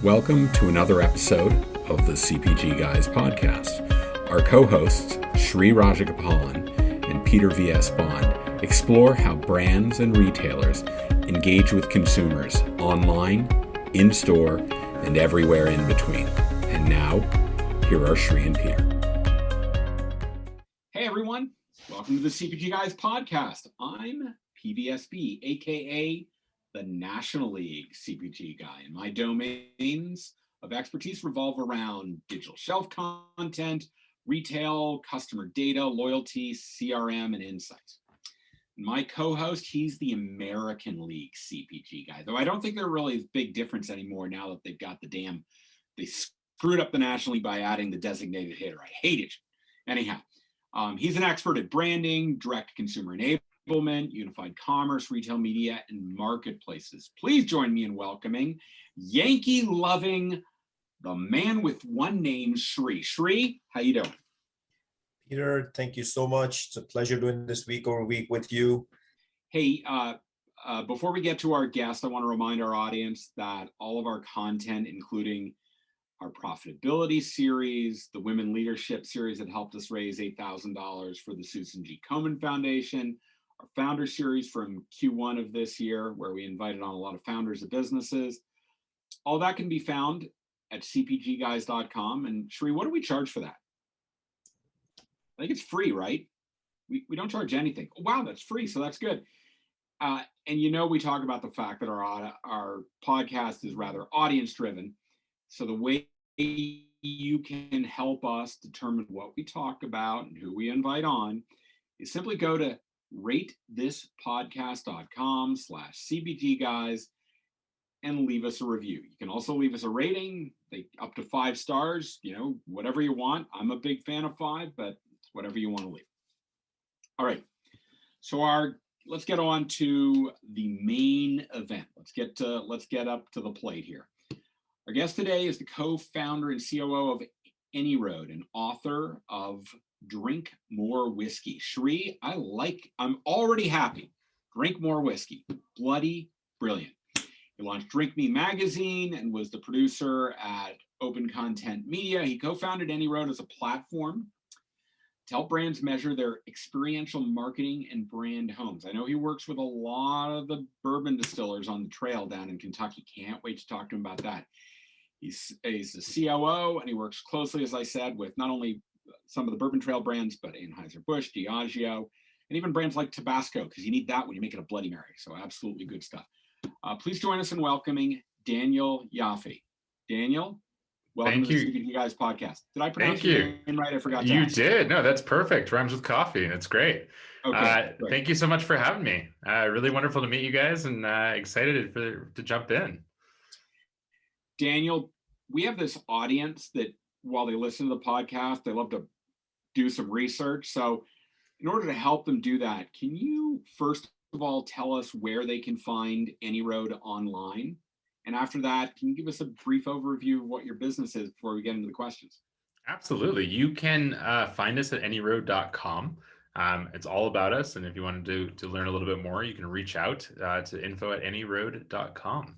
Welcome to another episode of the CPG Guys podcast. Our co-hosts, Shri Rajagopalan and Peter V.S. Bond, explore how brands and retailers engage with consumers online, in-store, and everywhere in between. And now, here are Shri and Peter. Hey everyone, welcome to the CPG Guys podcast. I'm PVSB, aka the National League CPG guy, and my domains of expertise revolve around digital shelf content, retail, customer data, loyalty, CRM, and insights. My co-host, he's the American League CPG guy, though I don't think there really is a big difference anymore now that they've got they screwed up the National League by adding the designated hitter. I hate it. Anyhow, he's an expert at branding, direct consumer enablement, unified commerce, retail media, and marketplaces. Please join me in welcoming Yankee-loving, the man with one name, Shri. Shri, how you doing? Peter, thank you so much. It's a pleasure doing this week over week with you. Hey, before we get to our guest, I want to remind our audience that all of our content, including our profitability series, the women leadership series that helped us raise $8,000 for the Susan G. Komen Foundation, our founder series from Q1 of this year, where we invited on a lot of founders of businesses. All that can be found at CPGGuys.com. And Shri, what do we charge for that? I think it's free, right? We don't charge anything. Oh, wow, that's free, so that's good. And we talk about the fact that our podcast is rather audience-driven. So the way you can help us determine what we talk about and who we invite on is simply go to ratethispodcast.com/CPGGuys and leave us a review. You can also leave us a rating, up to 5 stars, whatever you want. I'm a big fan of 5, but it's whatever you want to leave. All right. So let's get on to the main event. Let's get up to the plate here. Our guest today is the co-founder and COO of AnyRoad and author of Drink More Whiskey. Shri, I'm already happy. Drink More Whiskey. Bloody brilliant. He launched Drink Me magazine and was the producer at Open Content Media. He co-founded AnyRoad as a platform to help brands measure their experiential marketing and brand homes. I know he works with a lot of the bourbon distillers on the trail down in Kentucky. Can't wait to talk to him about that. He's the COO, and he works closely, as I said, with not only some of the Bourbon Trail brands, but Anheuser-Busch, Diageo, and even brands like Tabasco, because you need that when you're making a Bloody Mary. So absolutely good stuff. Please join us in welcoming Daniel Yaffe. Daniel, welcome to the CPG Guys podcast. Did I pronounce your name right? I forgot to ask. You did. No, that's perfect. Rhymes with coffee. That's great. Okay, great. Thank you so much for having me. Really wonderful to meet you guys, and excited to jump in. Daniel, we have this audience that while they listen to the podcast, they love to do some research. So in order to help them do that, can you first of all tell us where they can find AnyRoad online? And after that, can you give us a brief overview of what your business is before we get into the questions? Absolutely. You can find us at AnyRoad.com. It's all about us. And if you want to learn a little bit more, you can reach out to info@AnyRoad.com.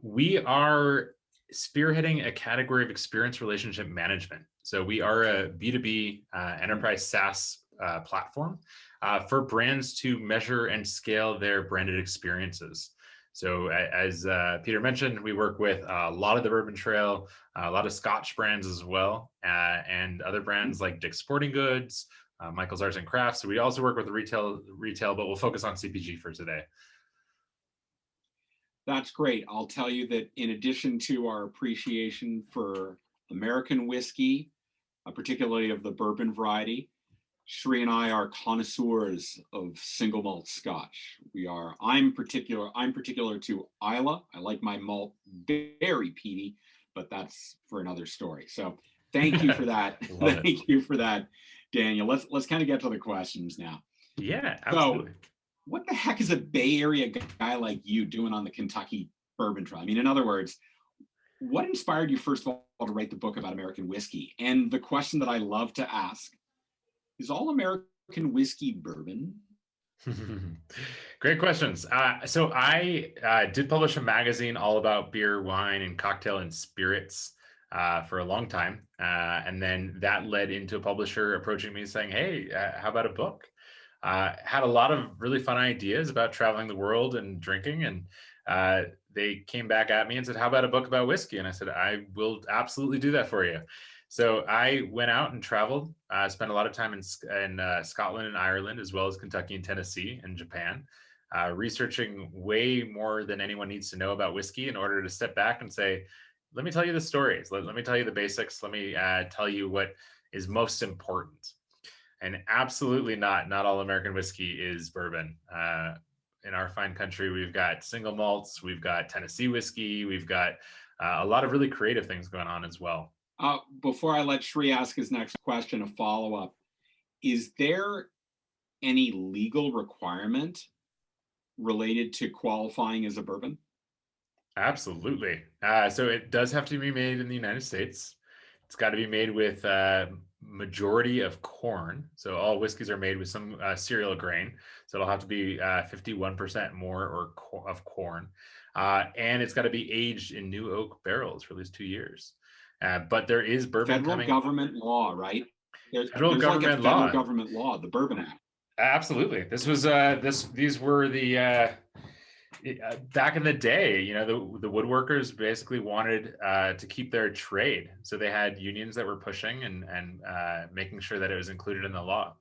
We are spearheading a category of experience relationship management. So we are a B2B enterprise SaaS platform for brands to measure and scale their branded experiences. So as Peter mentioned, we work with a lot of the Bourbon Trail, a lot of Scotch brands as well, and other brands like Dick's Sporting Goods, Michael's Arts and Crafts. So we also work with retail, but we'll focus on CPG for today. That's great. I'll tell you that in addition to our appreciation for American whiskey, particularly of the bourbon variety, Shri and I are connoisseurs of single malt Scotch. I'm particular to Islay. I like my malt very peaty, but that's for another story. So thank you for that. Thank you for that, Daniel. Let's kind of get to the questions now. Yeah, absolutely. So, what the heck is a Bay Area guy like you doing on the Kentucky Bourbon Trail? I mean, in other words, what inspired you, first of all, to write the book about American whiskey? And the question that I love to ask is, all American whiskey bourbon? Great questions. So I did publish a magazine all about beer, wine, and cocktail and spirits for a long time. And then that led into a publisher approaching me saying, hey, how about a book? Had a lot of really fun ideas about traveling the world and drinking. And they came back at me and said, how about a book about whiskey? And I said, I will absolutely do that for you. So I went out and traveled, spent a lot of time in Scotland and Ireland, as well as Kentucky and Tennessee and Japan, researching way more than anyone needs to know about whiskey in order to step back and say, let me tell you the stories. Let me tell you the basics. Let me tell you what is most important. And absolutely not all American whiskey is bourbon. In our fine country, we've got single malts, we've got Tennessee whiskey, we've got a lot of really creative things going on as well. Before I let Shri ask his next question, a follow-up, is there any legal requirement related to qualifying as a bourbon? Absolutely. So it does have to be made in the United States. It's got to be made with majority of corn. So all whiskeys are made with some cereal grain. So it'll have to be 51% more of corn. And it's got to be aged in new oak barrels for at least 2 years. But there is bourbon federal government law, right? There's government like a federal law. government law, the Bourbon Act. Absolutely. This was these were the back in the day, you know, the woodworkers basically wanted to keep their trade. So they had unions that were pushing and making sure that it was included in the law.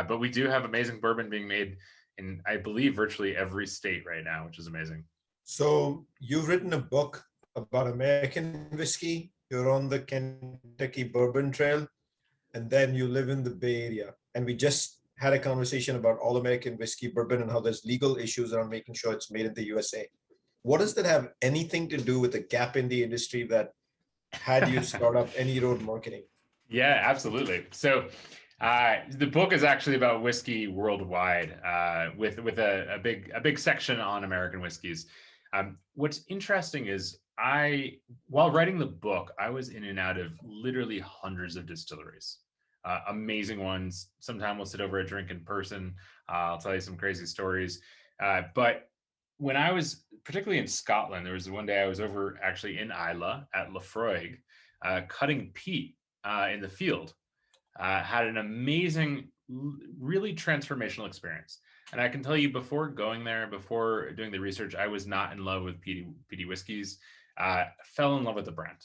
But we do have amazing bourbon being made in, I believe, virtually every state right now, which is amazing. So you've written a book about American whiskey. You're on the Kentucky Bourbon Trail, and then you live in the Bay Area. And we just had a conversation about all American whiskey bourbon and how there's legal issues around making sure it's made in the USA. What does that have anything to do with the gap in the industry that had you start up AnyRoad marketing? Yeah, absolutely. So the book is actually about whiskey worldwide, with a big section on American whiskeys. What's interesting is while writing the book, I was in and out of literally hundreds of distilleries. Amazing ones. Sometime we'll sit over a drink in person. I'll tell you some crazy stories. But when I was particularly in Scotland, there was one day I was over actually in Islay at Lafroig, cutting peat in the field. Had an amazing, really transformational experience. And I can tell you, before going there, before doing the research, I was not in love with peaty whiskeys. Fell in love with the brand.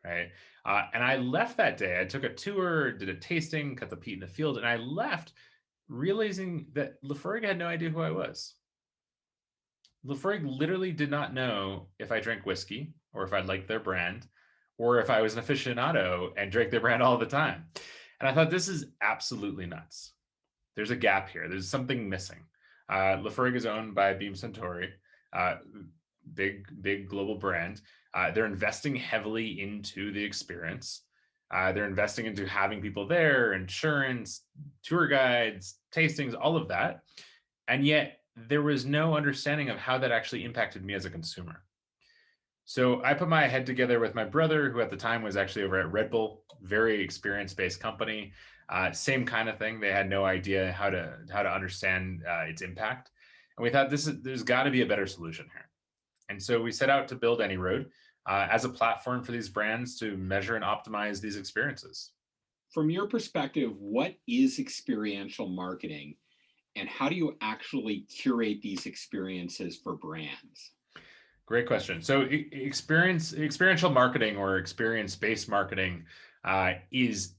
Right. And I left that day. I took a tour, did a tasting, cut the peat in the field, and I left realizing that Lafroig had no idea who I was. Lafroig literally did not know if I drank whiskey or if I liked their brand or if I was an aficionado and drank their brand all the time. And I thought, this is absolutely nuts. There's a gap here. There's something missing. Lafroig is owned by Beam Suntory, big global brand. They're investing heavily into the experience. They're investing into having people there, insurance, tour guides, tastings, all of that. And yet there was no understanding of how that actually impacted me as a consumer. So I put my head together with my brother, who at the time was actually over at Red Bull, very experience-based company. Same kind of thing. They had no idea how to understand its impact. And we thought, there's got to be a better solution here. And so we set out to build AnyRoad as a platform for these brands to measure and optimize these experiences. From your perspective, what is experiential marketing, and how do you actually curate these experiences for brands? Great question. So experiential marketing or experience-based marketing is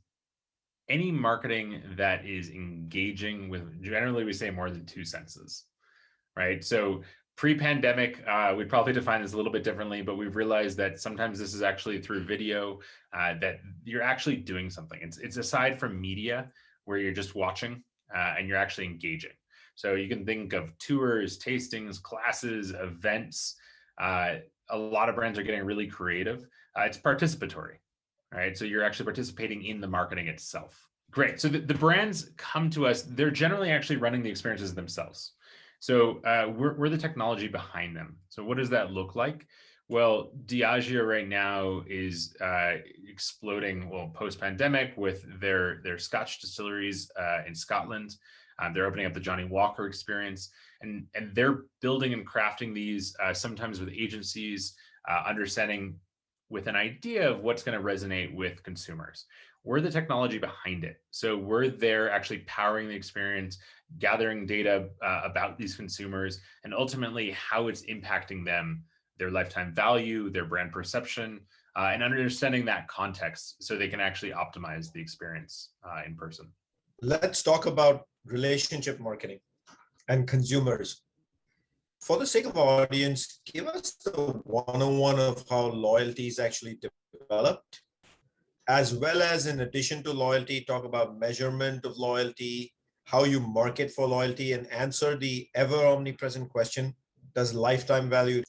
any marketing that is engaging with, generally we say, more than 2 senses, right? So pre-pandemic, we'd probably define this a little bit differently, but we've realized that sometimes this is actually through video, that you're actually doing something. It's aside from media where you're just watching and you're actually engaging. So you can think of tours, tastings, classes, events. A lot of brands are getting really creative. It's participatory, right? So you're actually participating in the marketing itself. Great. So the brands come to us, they're generally actually running the experiences themselves. So we're the technology behind them. So what does that look like? Well, Diageo right now is exploding, well, post-pandemic with their Scotch distilleries in Scotland. They're opening up the Johnny Walker experience, and they're building and crafting these sometimes with agencies, understanding with an idea of what's going to resonate with consumers. We're the technology behind it. So we're there actually powering the experience, gathering data about these consumers, and ultimately how it's impacting them, their lifetime value, their brand perception, and understanding that context so they can actually optimize the experience in person. Let's talk about relationship marketing and consumers. For the sake of our audience, give us the one-on-one of how loyalty is actually developed, as well as, in addition to loyalty, talk about measurement of loyalty, how you market for loyalty, and answer the ever omnipresent question, does lifetime value?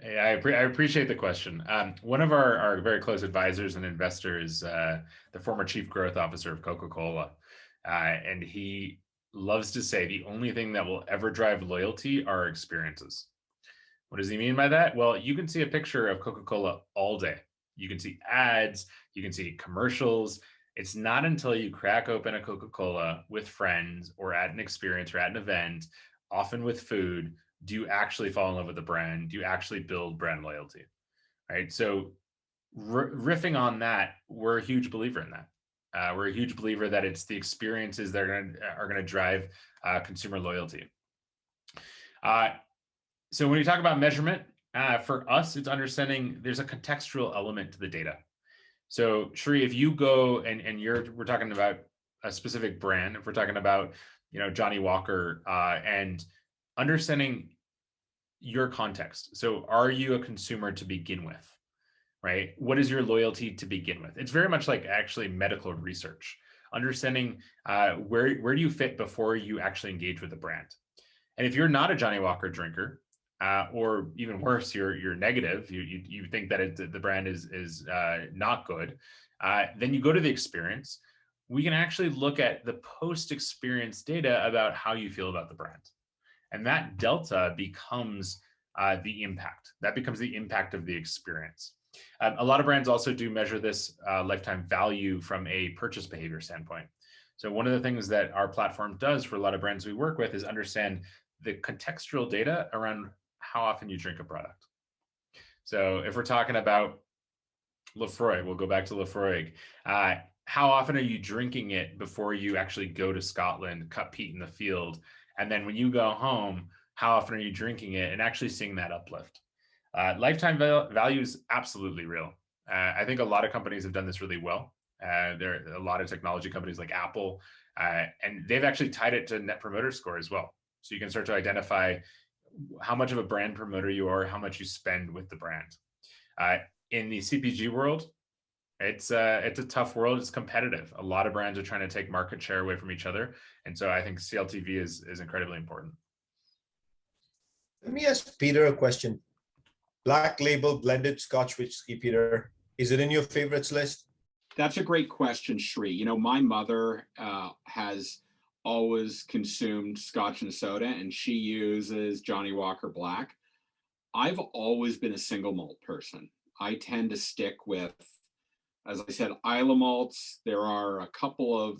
I appreciate the question. One of our very close advisors and investors, the former chief growth officer of Coca-Cola, and he loves to say the only thing that will ever drive loyalty are experiences. What does he mean by that? Well, you can see a picture of Coca-Cola all day. You can see ads, you can see commercials. It's not until you crack open a Coca-Cola with friends or at an experience or at an event, often with food, do you actually fall in love with the brand? Do you actually build brand loyalty? Right? So riffing on that, we're a huge believer in that. We're a huge believer that it's the experiences that are going to drive consumer loyalty. So when you talk about measurement, for us, it's understanding there's a contextual element to the data. So Shri, if you go and we're talking about a specific brand, if we're talking about, Johnny Walker, and understanding your context. So are you a consumer to begin with? Right? What is your loyalty to begin with? It's very much like actually medical research, understanding where do you fit before you actually engage with the brand. And if you're not a Johnny Walker drinker, or even worse, you're negative, you think that the brand is not good, then you go to the experience. We can actually look at the post-experience data about how you feel about the brand. And that delta becomes the impact. That becomes the impact of the experience. A lot of brands also do measure this lifetime value from a purchase behavior standpoint. So one of the things that our platform does for a lot of brands we work with is understand the contextual data around how often you drink a product. So if we're talking about Lefroy, we'll go back to Lefroy. How often are you drinking it before you actually go to Scotland, cut peat in the field? And then when you go home, how often are you drinking it and actually seeing that uplift? Lifetime value is absolutely real. I think a lot of companies have done this really well. There are a lot of technology companies like Apple, and they've actually tied it to Net Promoter Score as well. So you can start to identify how much of a brand promoter you are, how much you spend with the brand. In the CPG world, it's a tough world. It's competitive. A lot of brands are trying to take market share away from each other. And so I think CLTV is incredibly important. Let me ask Peter a question. Black label blended Scotch whiskey, Peter, is it in your favorites list? That's a great question, Shri. My mother has always consumed Scotch and soda, and she uses Johnny Walker Black. I've always been a single malt person. I tend to stick with, as I said, Isla malts. There are a couple of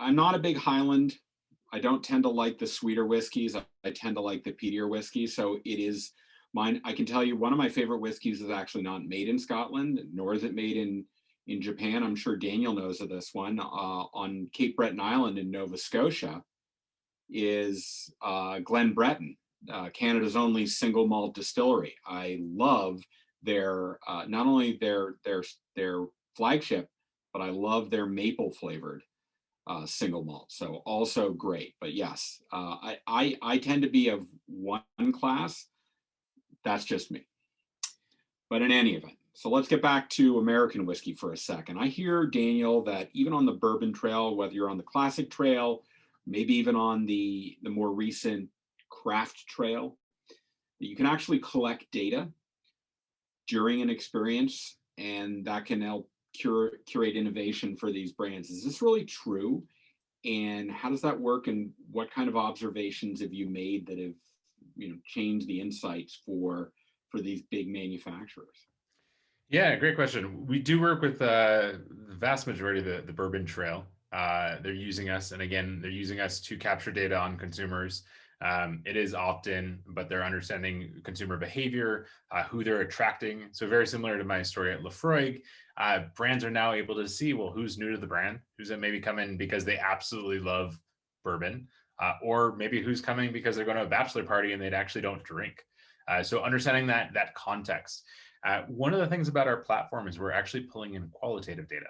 I'm not a big Highland. I don't tend to like the sweeter whiskeys. I tend to like the peatier whiskeys. So it is mine. I can tell you one of my favorite whiskeys is actually not made in Scotland, nor is it made in Japan. I'm sure Daniel knows of this one. On Cape Breton Island in Nova Scotia is Glen Breton, Canada's only single malt distillery. I love their not only their flagship, but I love their maple flavored single malt. So also great. But yes, I tend to be of one class. That's just me. But in any event, so let's get back to American whiskey for a second. I hear, Daniel, that even on the bourbon trail, whether you're on the classic trail, maybe even on the more recent craft trail, that you can actually collect data during an experience, and that can help curate innovation for these brands. Is this really true? And how does that work? And what kind of observations have you made that have changed the insights for these big manufacturers? Yeah, great question. We do work with the vast majority of the bourbon trail. they're using us. And again, they're using us to capture data on consumers. It is often, but they're understanding consumer behavior, who they're attracting. So very similar to my story at Lefroy, brands are now able to see, well, who's new to the brand, who's that maybe come in because they absolutely love bourbon, or maybe who's coming because they're going to a bachelor party and they actually don't drink. So understanding that context. One of the things about our platform is we're actually pulling in qualitative data.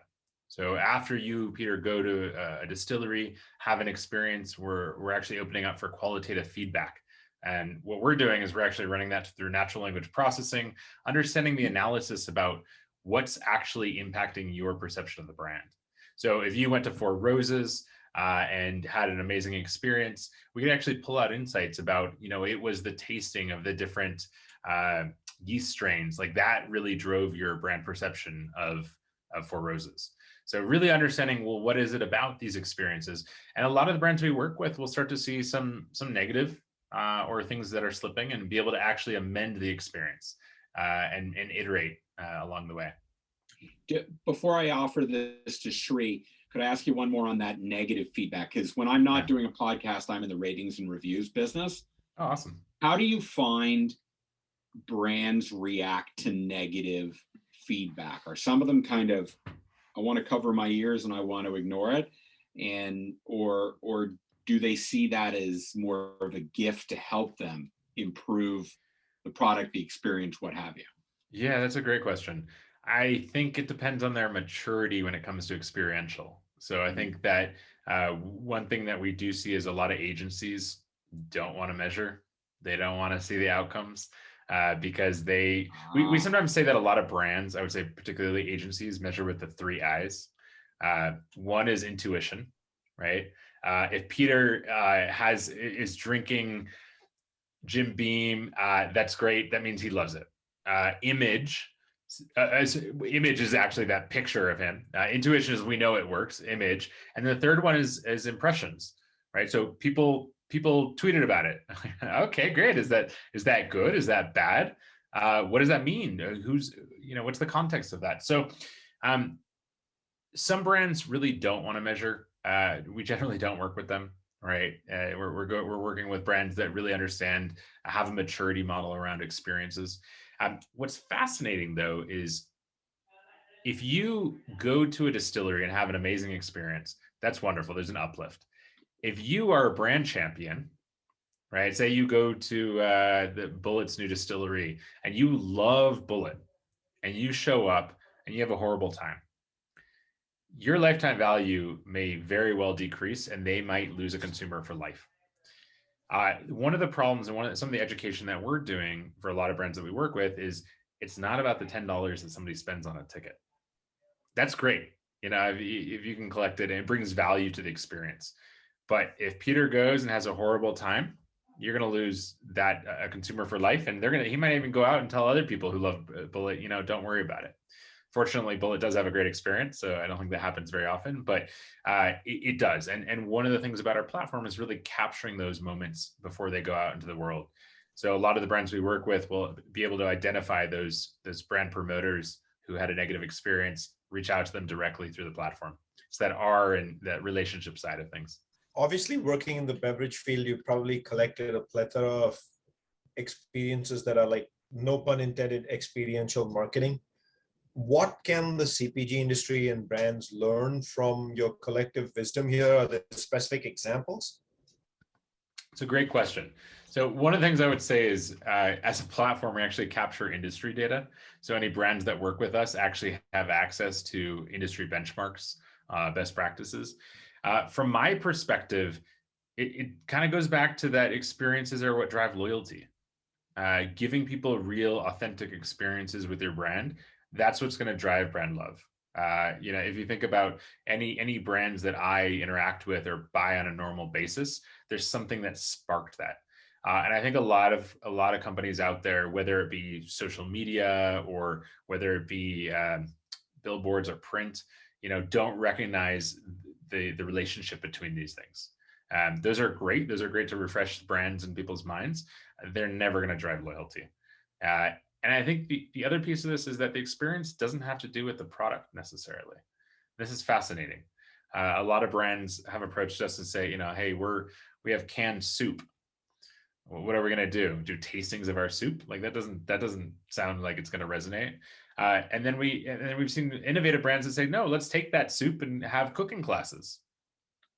So after you, Peter, go to a distillery, have an experience, we're actually opening up for qualitative feedback. And what we're doing is we're actually running that through natural language processing, understanding the analysis about what's actually impacting your perception of the brand. So if you went to Four Roses and had an amazing experience, we could actually pull out insights about, it was the tasting of the different yeast strains, like that really drove your brand perception of Four Roses. So really understanding, well, what is it about these experiences? And a lot of the brands we work with will start to see some negative or things that are slipping and be able to actually amend the experience and iterate along the way. Before I offer this to Shri, could I ask you one more on that negative feedback? Because when I'm not doing a podcast, I'm in the ratings and reviews business. Oh, awesome. How do you find brands react to negative feedback? Are some of them kind of, I want to cover my ears and I want to ignore it, or do they see that as more of a gift to help them improve the product, the experience, what have you? Yeah, that's a great question. I think it depends on their maturity when it comes to experiential. So I think that one thing that we do see is a lot of agencies don't want to measure. They don't want to see the outcomes because we sometimes say that a lot of brands, I would say particularly agencies, measure with the 3 I's. One is intuition, right? If Peter is drinking Jim Beam, that's great. That means he loves it. Image is actually that picture of him. Intuition is we know it works. Image, and the third one is impressions, right? So people tweeted about it. Okay, great. Is that good? Is that bad? What does that mean? What's the context of that? So, some brands really don't want to measure. We generally don't work with them. Right, we're working with brands that really understand, have a maturity model around experiences. What's fascinating though is if you go to a distillery and have an amazing experience, that's wonderful. There's an uplift. If you are a brand champion, right? Say you go to the Bullet's new distillery and you love Bullet, and you show up and you have a horrible time, your lifetime value may very well decrease and they might lose a consumer for life. One of the problems and some of the education that we're doing for a lot of brands that we work with is it's not about the $10 that somebody spends on a ticket. That's great. If you can collect it and it brings value to the experience. But if Peter goes and has a horrible time, you're going to lose that a consumer for life. And he might even go out and tell other people who love Bullet, don't worry about it. Fortunately, Bullet does have a great experience, so I don't think that happens very often, but it does. And one of the things about our platform is really capturing those moments before they go out into the world. So a lot of the brands we work with will be able to identify those brand promoters who had a negative experience, reach out to them directly through the platform. So that R and that relationship side of things. Obviously, working in the beverage field, you probably collected a plethora of experiences that are, like, no pun intended, experiential marketing. What can the CPG industry and brands learn from your collective wisdom here? Are there specific examples? It's a great question. So one of the things I would say is, as a platform, we actually capture industry data. So any brands that work with us actually have access to industry benchmarks, best practices. From my perspective, it kind of goes back to that experiences are what drive loyalty. Giving people real, authentic experiences with your brand, that's what's going to drive brand love. If you think about any brands that I interact with or buy on a normal basis, there's something that sparked that. And I think a lot of companies out there, whether it be social media or whether it be billboards or print, don't recognize the relationship between these things. Those are great. Those are great to refresh brands in people's minds. They're never going to drive loyalty. And I think the other piece of this is that the experience doesn't have to do with the product necessarily. This is fascinating. A lot of brands have approached us and say, hey, we have canned soup. What are we going to do tastings of our soup? Like that doesn't sound like it's going to resonate. And then we've seen innovative brands that say, no, let's take that soup and have cooking classes.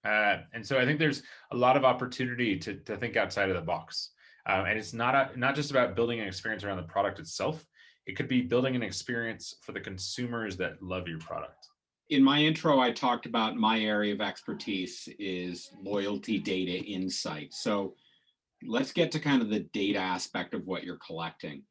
And so I think there's a lot of opportunity to think outside of the box. And it's not just about building an experience around the product itself. It could be building an experience for the consumers that love your product. In my intro, I talked about my area of expertise is loyalty data insight. So let's get to kind of the data aspect of what you're collecting.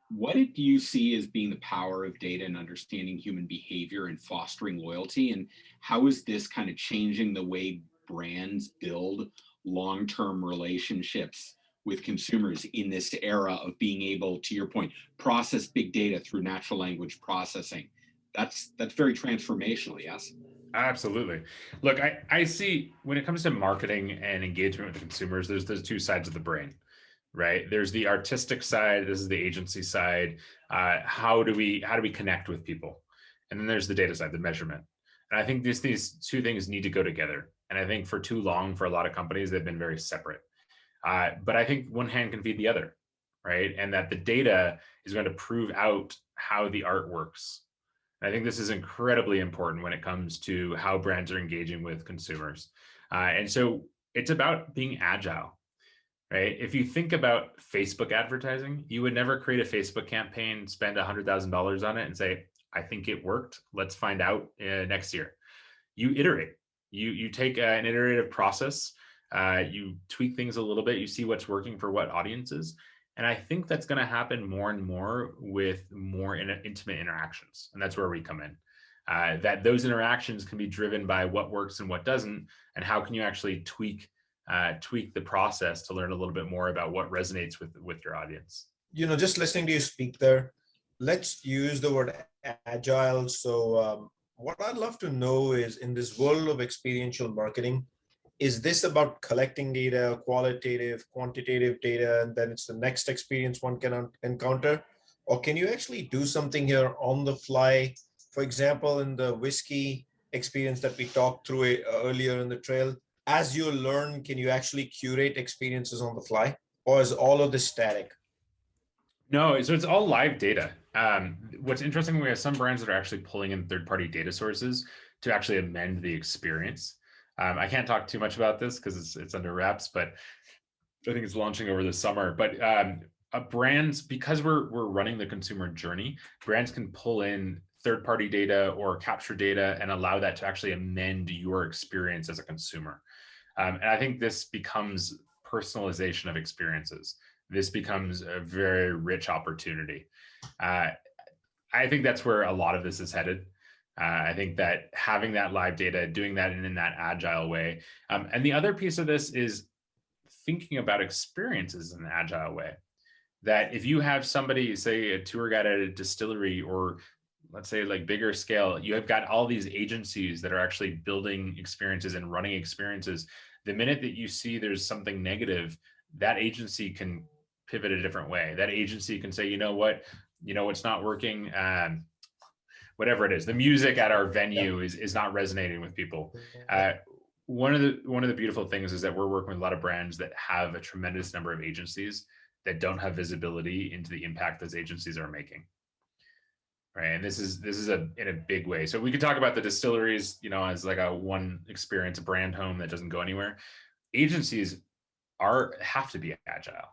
What do you see as being the power of data and understanding human behavior and fostering loyalty? And how is this kind of changing the way brands build long-term relationships with consumers in this era of being able, to your point, process big data through natural language processing? That's very transformational, yes? Absolutely. Look, I see when it comes to marketing and engagement with consumers, there's two sides of the brain, right? There's the artistic side. This is the agency side. How do we connect with people? And then there's the data side, the measurement. And I think these two things need to go together. And I think for too long, for a lot of companies, they've been very separate. But I think one hand can feed the other, right? And that the data is going to prove out how the art works. I think this is incredibly important when it comes to how brands are engaging with consumers. And so it's about being agile, right? If you think about Facebook advertising, you would never create a Facebook campaign, spend $100,000 on it and say, I think it worked. Let's find out next year. You iterate. You take an iterative process. You tweak things a little bit. You see what's working for what audiences. And I think that's going to happen more and more with more intimate interactions. And that's where we come in. That those interactions can be driven by what works and what doesn't, and how can you actually tweak the process to learn a little bit more about what resonates with your audience. Just listening to you speak there, let's use the word agile. So what I'd love to know is, in this world of experiential marketing, is this about collecting data, qualitative, quantitative data, and then it's the next experience one can encounter? Or can you actually do something here on the fly? For example, in the whiskey experience that we talked through earlier in the trail, as you learn, can you actually curate experiences on the fly? Or is all of this static? No, so it's all live data. What's interesting, we have some brands that are actually pulling in third-party data sources to actually amend the experience. I can't talk too much about this because it's under wraps, but I think it's launching over the summer. But brands, because we're running the consumer journey, brands can pull in third-party data or capture data and allow that to actually amend your experience as a consumer. And I think this becomes personalization of experiences. This becomes a very rich opportunity. I think that's where a lot of this is headed. I think that having that live data, doing that in that agile way. And the other piece of this is thinking about experiences in an agile way. That if you have somebody, say a tour guide at a distillery, or let's say like bigger scale, you have got all these agencies that are actually building experiences and running experiences. The minute that you see there's something negative, that agency can pivot a different way. That agency can say, what's not working. Whatever it is, the music at our venue is not resonating with people. One of the beautiful things is that we're working with a lot of brands that have a tremendous number of agencies that don't have visibility into the impact those agencies are making. Right, and this is in a big way. So we could talk about the distilleries, as like a one experience, a brand home that doesn't go anywhere. Agencies have to be agile,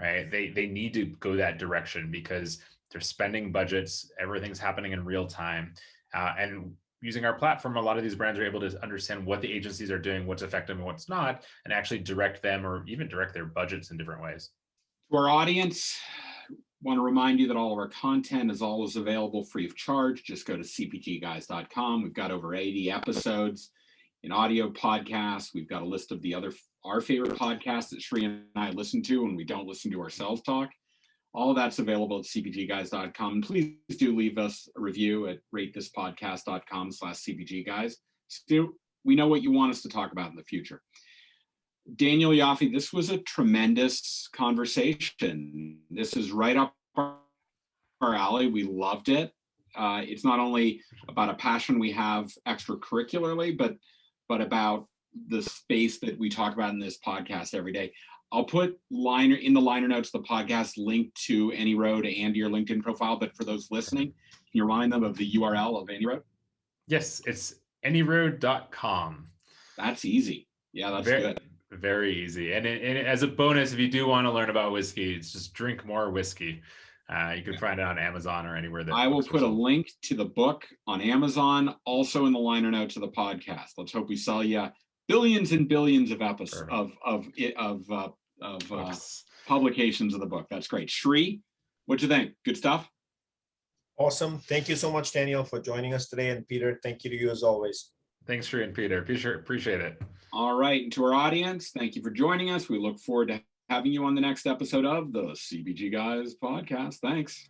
right? They need to go that direction because they're spending budgets, everything's happening in real time. And using our platform, a lot of these brands are able to understand what the agencies are doing, what's effective and what's not, and actually direct them or even direct their budgets in different ways. To our audience, want to remind you that all of our content is always available free of charge. Just go to CPGGuys.com. We've got over 80 episodes in audio podcasts. We've got a list of our favorite podcasts that Sri and I listen to when we don't listen to ourselves talk. All of that's available at CPGGuys.com. Please do leave us a review at ratethispodcast.com/CPGGuys. So we know what you want us to talk about in the future. Daniel Yaffe, this was a tremendous conversation. This is right up our alley. We loved it. it's not only about a passion we have extracurricularly, but about the space that we talk about in this podcast every day. I'll put in the liner notes of the podcast link to AnyRoad and your LinkedIn profile. But for those listening, can you remind them of the URL of AnyRoad? Yes, it's AnyRoad.com. That's easy. Yeah, that's good. Very easy. And as a bonus, if you do want to learn about whiskey, it's just drink more whiskey. You can find it on Amazon or anywhere that I will put a link to the book on Amazon, also in the liner notes of the podcast. Let's hope we sell you billions and billions of episodes of publications of the book. That's great. Shri, what'd you think? Good stuff? Awesome. Thank you so much, Daniel, for joining us today. And Peter, thank you to you as always. Thanks, Shri and Peter. Appreciate it. All right. And to our audience, thank you for joining us. We look forward to having you on the next episode of the CPG Guys podcast. Thanks.